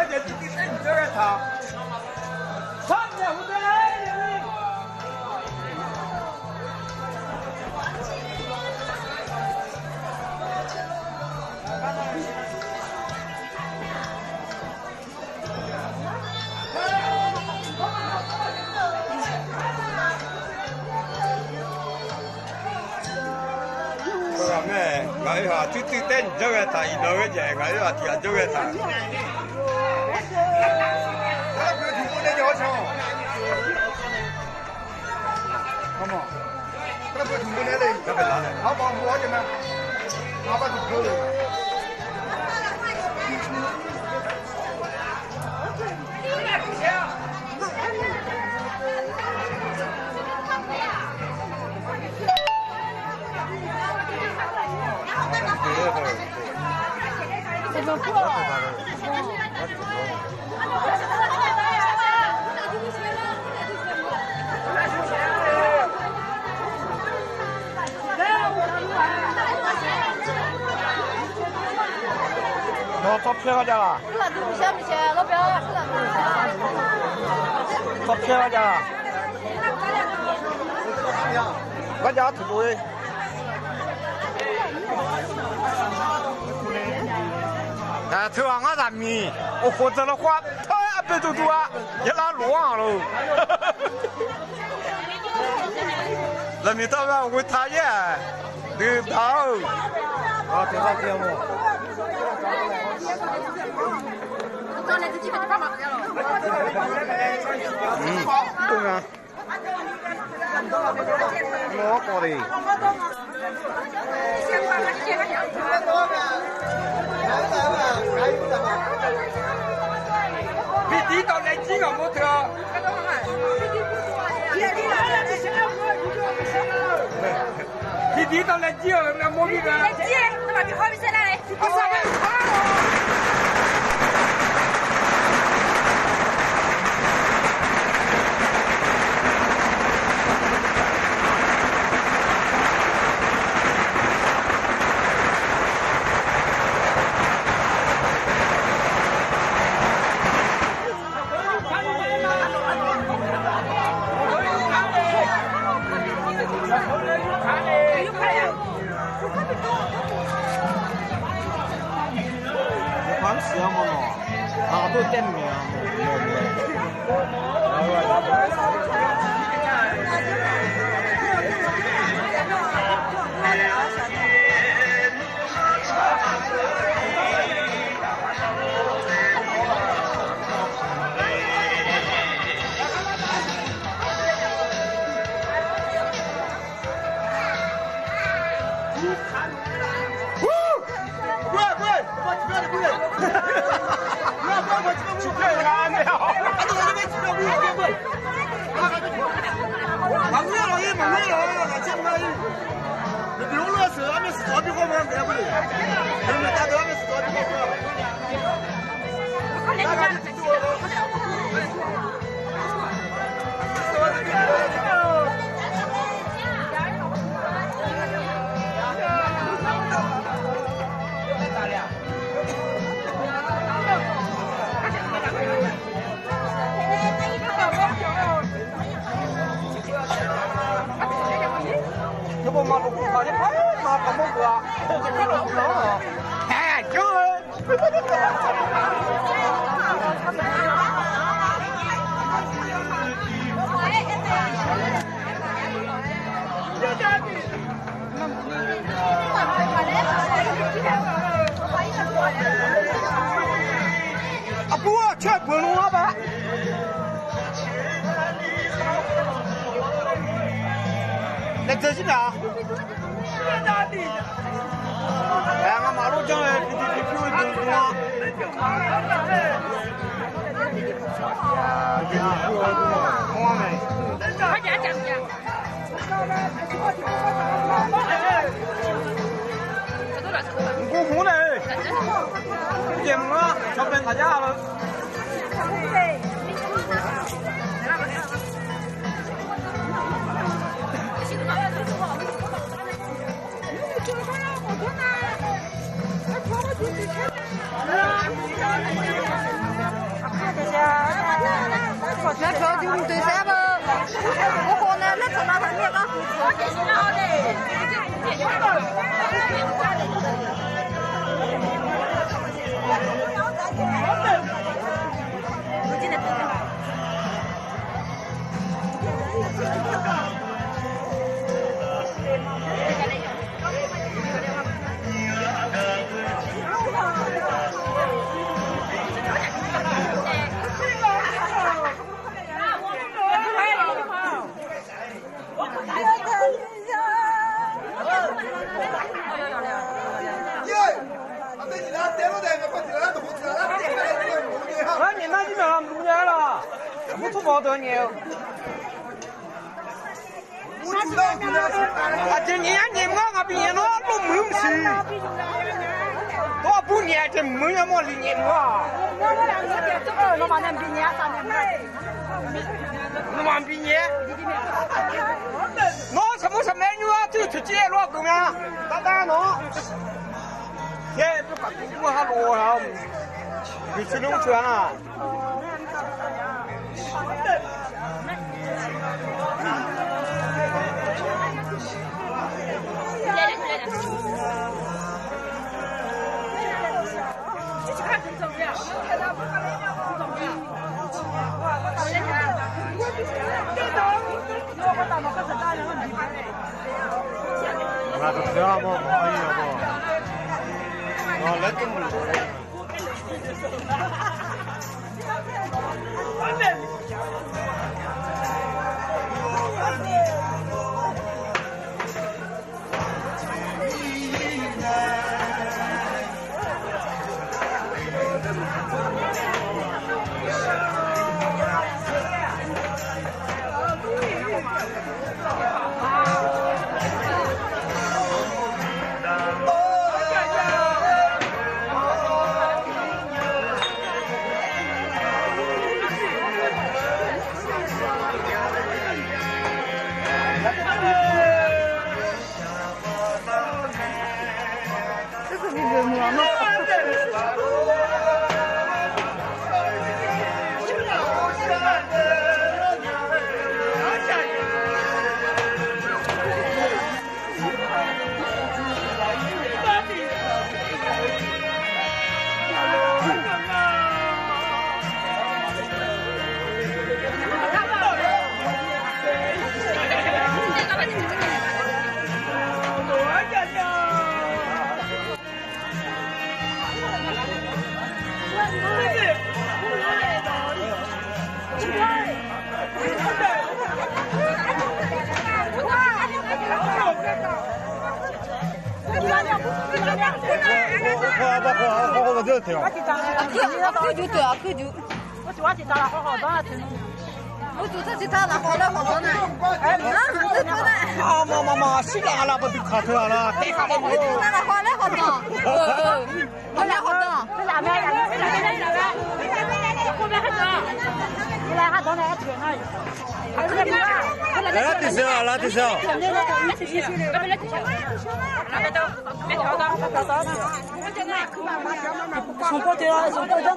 就自己等这儿他。上面不对。我話最最頂唔咗嘅題，原來嘅嘢我話填咗嘅題。佢全部你就好唱。好冇？佢全部你嚟。特別難嚟。好幫我啫嘛？我把佢做嚟。怎么破了？我照片好家了。是了，不行不行，老表是了。照片好家了。我家挺多的。头上我咱米，我活着的话，他别走走啊，也拉路上喽。那你到那会讨厌，对头。啊，多少节目？刚才这几个就干嘛去了？对啊。我过的。你地到来几个模特？你地到来几个那模特？来几？那么你好比谁来？都见面我马路跑的跑，马搞么过？哎，就。啊不，全滚龙老板。来这些呢？哎，俺马路上来，比会更多。我们。快点讲讲。我红嘞。节目啊，小本大家了。那条就对三不，我和那从那头面个。多年，啊，这年我比那都没有事，多不年这没那么年我。那么年毕业3年那么毕业，那什么美女啊，就直接落工啊，当喏，现在不把我还落了，你去农村啊。那个这样嘛，可以不？啊，来动不了。我就这他拿好了好多呢，妈，谁拿了不就卡车了？我就拿了好了好多，好了好多，这两边，后面还多，你来还多来去那里，来地上，来地上。别挑的，从过去了，从过去了。